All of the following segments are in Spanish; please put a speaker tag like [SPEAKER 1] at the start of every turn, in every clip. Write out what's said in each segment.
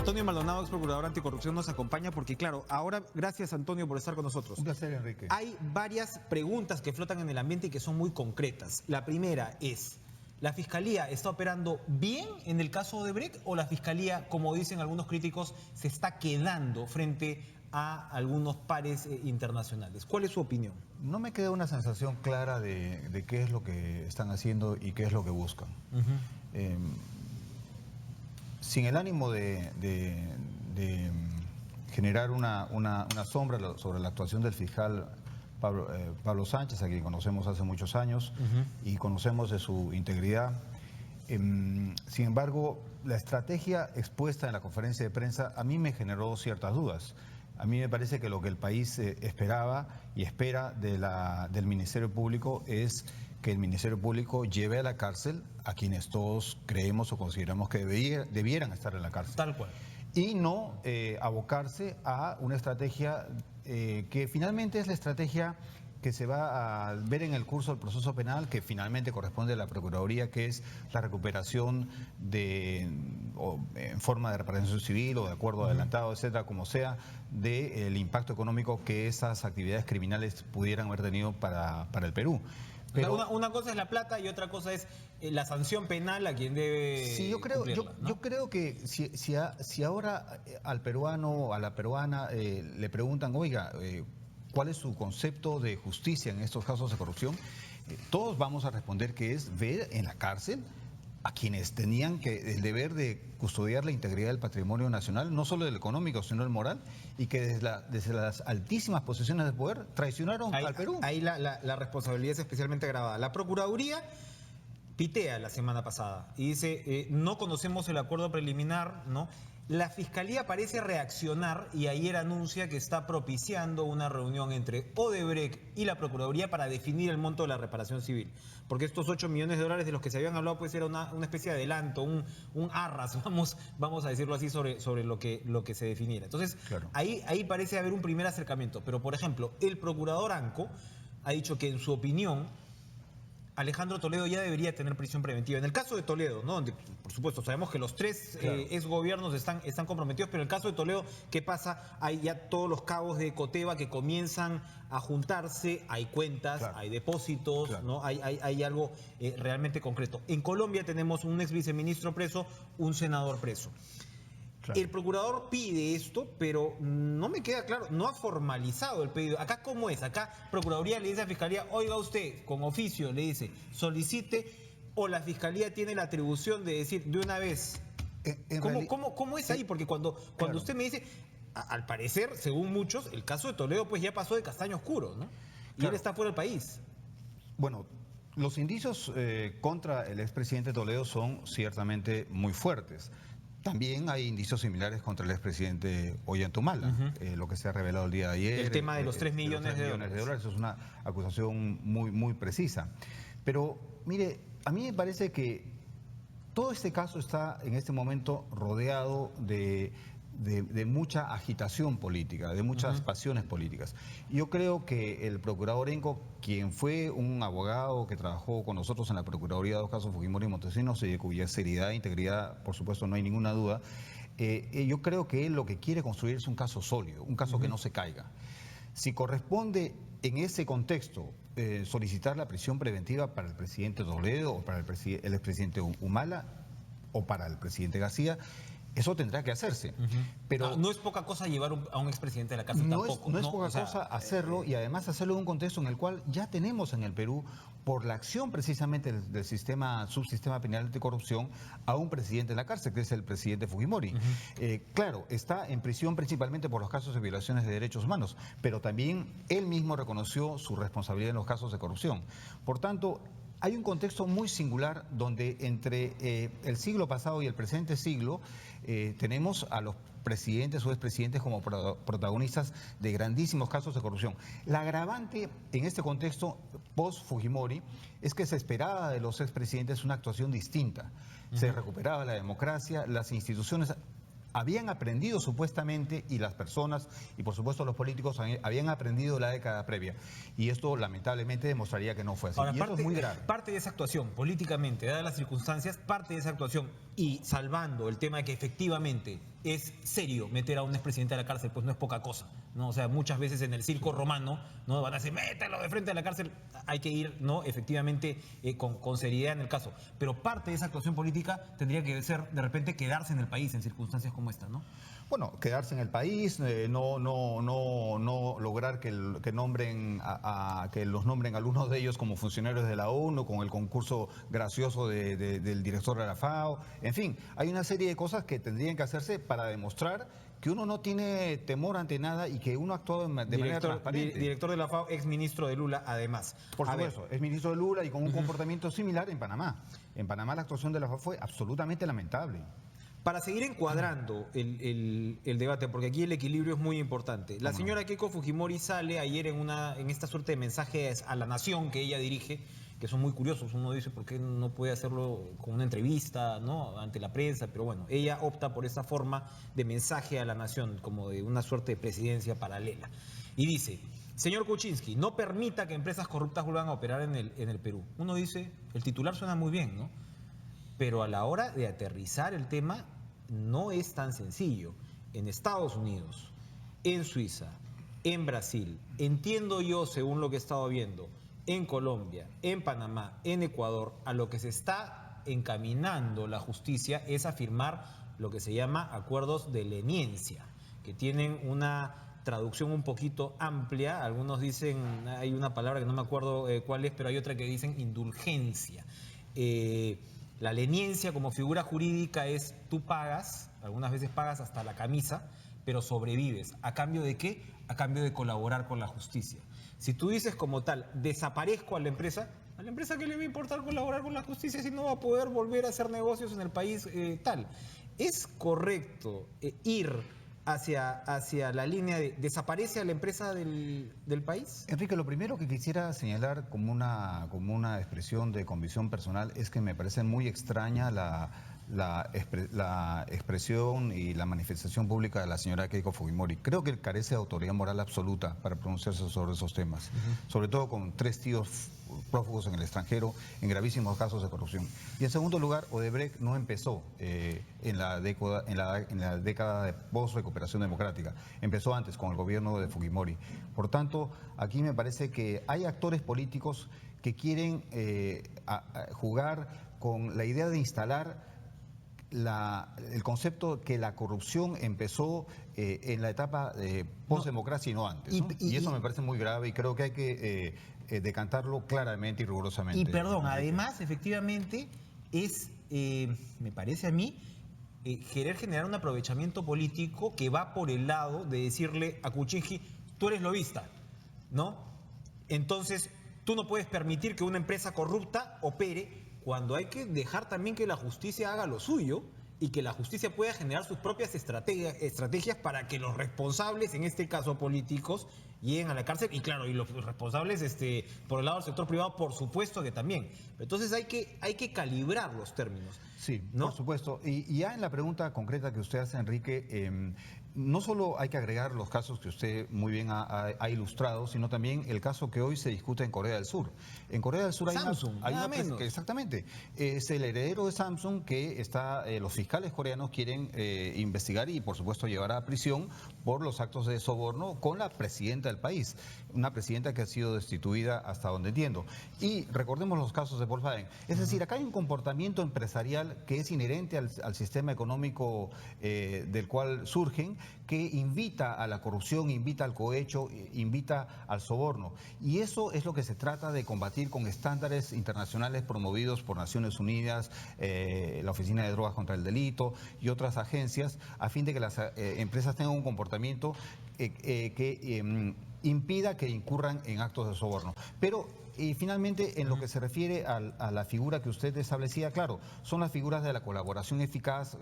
[SPEAKER 1] Antonio Maldonado, ex procurador anticorrupción, nos acompaña porque, claro, ahora, gracias Antonio por estar con nosotros.
[SPEAKER 2] Un placer, Enrique.
[SPEAKER 1] Hay varias preguntas que flotan en el ambiente y que son muy concretas. La primera es, ¿la Fiscalía está operando bien en el caso de Odebrecht o la Fiscalía, como dicen algunos críticos, se está quedando frente a algunos pares internacionales? ¿Cuál es su opinión?
[SPEAKER 2] No me queda una sensación clara de qué es lo que están haciendo y qué es lo que buscan. Sin el ánimo de generar una sombra sobre la actuación del fiscal Pablo Sánchez, a quien conocemos hace muchos años y conocemos de su integridad. Sin embargo, la estrategia expuesta en la conferencia de prensa a mí me generó ciertas dudas. A mí me parece que lo que el país esperaba y espera del Ministerio Público es que el Ministerio Público lleve a la cárcel a quienes todos creemos o consideramos que debieran estar en la cárcel.
[SPEAKER 1] Tal cual.
[SPEAKER 2] Y no abocarse a una estrategia que finalmente es la estrategia que se va a ver en el curso del proceso penal, que finalmente corresponde a la Procuraduría, que es la recuperación en forma de reparación civil o de acuerdo adelantado, etcétera, como sea, del impacto económico que esas actividades criminales pudieran haber tenido para el Perú.
[SPEAKER 1] Pero una cosa es la plata y otra cosa es la sanción penal a quien debe.
[SPEAKER 2] Sí, yo creo que si ahora al peruano o a la peruana le preguntan, oiga, ¿cuál es su concepto de justicia en estos casos de corrupción? Todos vamos a responder que es ver en la cárcel a quienes tenían el deber de custodiar la integridad del patrimonio nacional, no solo el económico, sino el moral, y que desde las altísimas posiciones de poder traicionaron al Perú.
[SPEAKER 1] Ahí la responsabilidad es especialmente agravada. La Procuraduría pitea la semana pasada y dice, no conocemos el acuerdo preliminar, ¿no? La Fiscalía parece reaccionar y ayer anuncia que está propiciando una reunión entre Odebrecht y la Procuraduría para definir el monto de la reparación civil. Porque estos 8 millones de dólares de los que se habían hablado pues era una especie de adelanto, un arras, vamos a decirlo así, sobre lo que se definiera. Entonces, claro, ahí parece haber un primer acercamiento. Pero, por ejemplo, el procurador Anco ha dicho que en su opinión Alejandro Toledo ya debería tener prisión preventiva. En el caso de Toledo, ¿no? Donde, por supuesto, sabemos que los tres exgobiernos están comprometidos, pero en el caso de Toledo, ¿qué pasa? Hay ya todos los cabos de Coteva que comienzan a juntarse, hay cuentas, hay depósitos, ¿no? Hay algo realmente concreto. En Colombia tenemos un ex viceministro preso, un senador preso. Claro. El procurador pide esto, pero no me queda claro, no ha formalizado el pedido. Acá, ¿cómo es? Acá, Procuraduría le dice a Fiscalía, oiga usted, con oficio, le dice, solicite, o la Fiscalía tiene la atribución de decir de una vez. ¿Cómo es ahí? Porque cuando usted me dice, al parecer, según muchos, el caso de Toledo pues ya pasó de castaño oscuro, ¿no? Y él está fuera del país.
[SPEAKER 2] Bueno, los indicios contra el expresidente Toledo son ciertamente muy fuertes. También hay indicios similares contra el expresidente Ollanta, lo que se ha revelado el día de ayer.
[SPEAKER 1] El tema de los 3 millones de dólares.
[SPEAKER 2] Eso es una acusación muy precisa. Pero, mire, a mí me parece que todo este caso está en este momento rodeado de mucha agitación política, de muchas pasiones políticas. Yo creo que el procurador Anco, quien fue un abogado que trabajó con nosotros en la Procuraduría de los casos Fujimori y Montesinos, y cuya seriedad e integridad, por supuesto, no hay ninguna duda, yo creo que él lo que quiere construir es un caso sólido, un caso que no se caiga. Si corresponde en ese contexto solicitar la prisión preventiva para el presidente Toledo o para el expresidente Humala o para el presidente García, eso tendrá que hacerse. Pero
[SPEAKER 1] no es poca cosa llevar a un expresidente de la cárcel tampoco.
[SPEAKER 2] No es poca cosa hacerlo, y además hacerlo en un contexto en el cual ya tenemos en el Perú, por la acción precisamente del subsistema penal anticorrupción, a un presidente en la cárcel, que es el presidente Fujimori. Claro, está en prisión principalmente por los casos de violaciones de derechos humanos, pero también él mismo reconoció su responsabilidad en los casos de corrupción. Por tanto, hay un contexto muy singular donde entre el siglo pasado y el presente siglo tenemos a los presidentes o expresidentes como protagonistas de grandísimos casos de corrupción. La agravante en este contexto post-Fujimori es que se esperaba de los expresidentes una actuación distinta. Se recuperaba la democracia, las instituciones habían aprendido supuestamente, y las personas, y por supuesto los políticos, habían aprendido la década previa. Y esto lamentablemente demostraría que no fue así.
[SPEAKER 1] Ahora,
[SPEAKER 2] y eso es muy grave.
[SPEAKER 1] parte de esa actuación, políticamente, dadas las circunstancias, parte de esa actuación, y salvando el tema de que efectivamente es serio meter a un expresidente a la cárcel, pues no es poca cosa, ¿no? O sea, muchas veces en el circo romano, ¿no? Van a decir, mételo de frente a la cárcel, hay que ir, ¿no? Efectivamente, con seriedad en el caso. Pero parte de esa actuación política tendría que ser, de repente, quedarse en el país en circunstancias como esta, ¿no?
[SPEAKER 2] Bueno, quedarse en el país, no lograr que nombren que los nombren algunos de ellos como funcionarios de la ONU, con el concurso gracioso del director de la FAO. En fin, hay una serie de cosas que tendrían que hacerse para demostrar que uno no tiene temor ante nada y que uno ha actuado de manera transparente.
[SPEAKER 1] Director de la FAO, ex ministro de Lula, además.
[SPEAKER 2] Por supuesto, es ministro de Lula y con un comportamiento similar en Panamá. En Panamá la actuación de la FAO fue absolutamente lamentable.
[SPEAKER 1] Para seguir encuadrando el debate, porque aquí el equilibrio es muy importante. La señora Keiko Fujimori sale ayer en esta suerte de mensajes a la nación que ella dirige, que son muy curiosos. Uno dice, ¿por qué no puede hacerlo con una entrevista, ¿no? Ante la prensa? Pero bueno, ella opta por esa forma de mensaje a la nación, como de una suerte de presidencia paralela. Y dice, señor Kuczynski, no permita que empresas corruptas vuelvan a operar en el Perú. Uno dice, el titular suena muy bien, ¿no? Pero a la hora de aterrizar el tema no es tan sencillo. En Estados Unidos, en Suiza, en Brasil, entiendo yo, según lo que he estado viendo, en Colombia, en Panamá, en Ecuador, a lo que se está encaminando la justicia es a firmar lo que se llama acuerdos de leniencia, que tienen una traducción un poquito amplia. Algunos dicen, hay una palabra que no me acuerdo cuál es, pero hay otra que dicen indulgencia. La leniencia como figura jurídica es tú pagas, algunas veces pagas hasta la camisa, pero sobrevives. ¿A cambio de qué? A cambio de colaborar con la justicia. Si tú dices como tal, desaparezco a la empresa ¿qué le va a importar colaborar con la justicia si no va a poder volver a hacer negocios en el país tal? ¿Es correcto ir hacia la línea de desaparece a la empresa del país?
[SPEAKER 2] Enrique, lo primero que quisiera señalar como una expresión de convicción personal es que me parece muy extraña la expresión y la manifestación pública de la señora Keiko Fujimori. Creo que carece de autoridad moral absoluta para pronunciarse sobre esos temas, sobre todo con 3 tíos prófugos en el extranjero en gravísimos casos de corrupción. Y en segundo lugar, Odebrecht no empezó en la década de post-recuperación democrática, empezó antes con el gobierno de Fujimori. Por tanto, aquí me parece que hay actores políticos que quieren jugar con la idea de instalar el concepto que la corrupción empezó en la etapa de postdemocracia y no antes, ¿no? Y eso me parece muy grave y creo que hay que decantarlo claramente y rigurosamente.
[SPEAKER 1] Y perdón, además, efectivamente, es, me parece a mí, querer generar un aprovechamiento político que va por el lado de decirle a Kuczynski, tú eres lobista, ¿no? Entonces, tú no puedes permitir que una empresa corrupta opere, cuando hay que dejar también que la justicia haga lo suyo y que la justicia pueda generar sus propias estrategias para que los responsables, en este caso políticos, lleguen a la cárcel. Y claro, y los responsables por el lado del sector privado, por supuesto que también. Entonces hay que calibrar los términos.
[SPEAKER 2] Sí,
[SPEAKER 1] ¿no?
[SPEAKER 2] Por supuesto. Y ya en la pregunta concreta que usted hace, Enrique, no solo hay que agregar los casos que usted muy bien ha ilustrado, sino también el caso que hoy se discute en Corea del Sur. En Corea del Sur hay
[SPEAKER 1] Samsung, nada menos.
[SPEAKER 2] Exactamente. Es el heredero de Samsung que los fiscales coreanos quieren investigar y, por supuesto, llevar a prisión por los actos de soborno con la presidenta del país, una presidenta que ha sido destituida hasta donde entiendo. Y recordemos los casos de Volkswagen. Es decir, acá hay un comportamiento empresarial que es inherente al sistema económico del cual surgen, que invita a la corrupción, invita al cohecho, invita al soborno. Y eso es lo que se trata de combatir con estándares internacionales promovidos por Naciones Unidas, la Oficina de Drogas contra el Delito y otras agencias, a fin de que las empresas tengan un comportamiento que impida que incurran en actos de soborno. Pero y finalmente, en lo que se refiere a la figura que usted establecía, claro, son las figuras de la colaboración eficaz,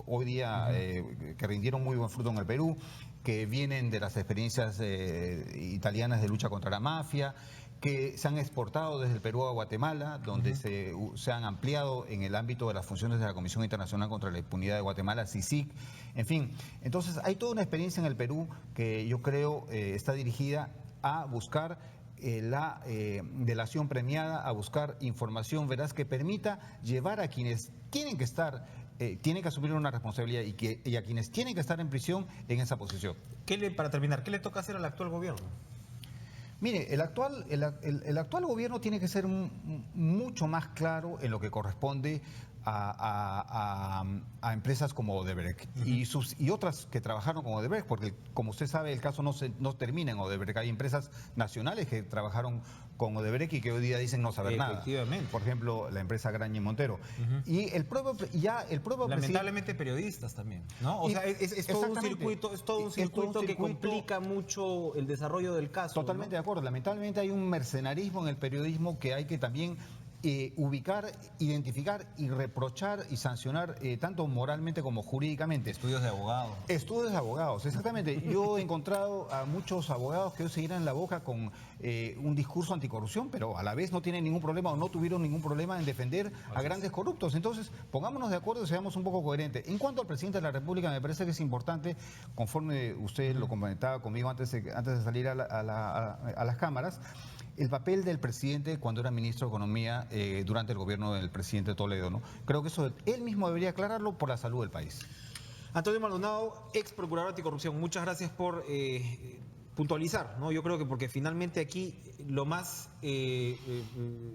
[SPEAKER 2] hoy día que rindieron muy buen fruto en el Perú, que vienen de las experiencias italianas de lucha contra la mafia, que se han exportado desde el Perú a Guatemala, donde se han ampliado en el ámbito de las funciones de la Comisión Internacional contra la Impunidad de Guatemala, CICIG, en fin. Entonces, hay toda una experiencia en el Perú que yo creo está dirigida a buscar la delación premiada, a buscar información veraz que permita llevar a quienes tienen que estar, tienen que asumir una responsabilidad y a quienes tienen que estar en prisión en esa posición.
[SPEAKER 1] Para terminar, ¿qué le toca hacer al actual gobierno?
[SPEAKER 2] Mire, el actual gobierno tiene que ser mucho más claro en lo que corresponde a empresas como Odebrecht y otras que trabajaron con Odebrecht, porque como usted sabe el caso no termina en Odebrecht. Hay empresas nacionales que trabajaron con Odebrecht y que hoy día dicen no saber nada.
[SPEAKER 1] Efectivamente.
[SPEAKER 2] Por ejemplo, la empresa Graña y Montero. Y el propio
[SPEAKER 1] lamentablemente periodistas también, ¿no? O sea, es todo un circuito, que complica mucho el desarrollo del caso.
[SPEAKER 2] Totalmente, ¿no? De acuerdo. Lamentablemente hay un mercenarismo en el periodismo que hay que también ubicar, identificar y reprochar y sancionar tanto moralmente como jurídicamente.
[SPEAKER 1] Estudios de abogados.
[SPEAKER 2] Estudios de abogados, exactamente. Yo he encontrado a muchos abogados que hoy se llenan la boca con un discurso anticorrupción, pero a la vez no tienen ningún problema o no tuvieron ningún problema en defender a grandes corruptos. Entonces, pongámonos de acuerdo y seamos un poco coherentes. En cuanto al presidente de la República, me parece que es importante, conforme usted lo comentaba conmigo antes de salir a las cámaras, el papel del presidente cuando era ministro de Economía durante el gobierno del presidente Toledo, ¿no? Creo que eso él mismo debería aclararlo por la salud del país.
[SPEAKER 1] Antonio Maldonado, ex procurador anticorrupción, muchas gracias por puntualizar, ¿no? Yo creo que porque finalmente aquí lo más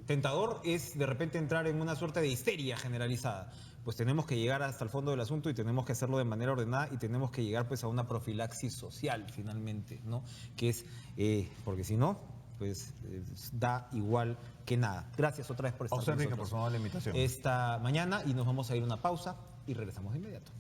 [SPEAKER 1] tentador es de repente entrar en una suerte de histeria generalizada. Pues tenemos que llegar hasta el fondo del asunto y tenemos que hacerlo de manera ordenada y tenemos que llegar pues a una profilaxis social finalmente, ¿no? Que es, porque si no, pues da igual que nada. Gracias otra vez por estar con nosotros.
[SPEAKER 2] Por favor, la invitación.
[SPEAKER 1] Esta mañana y nos vamos a ir a una pausa y regresamos de inmediato.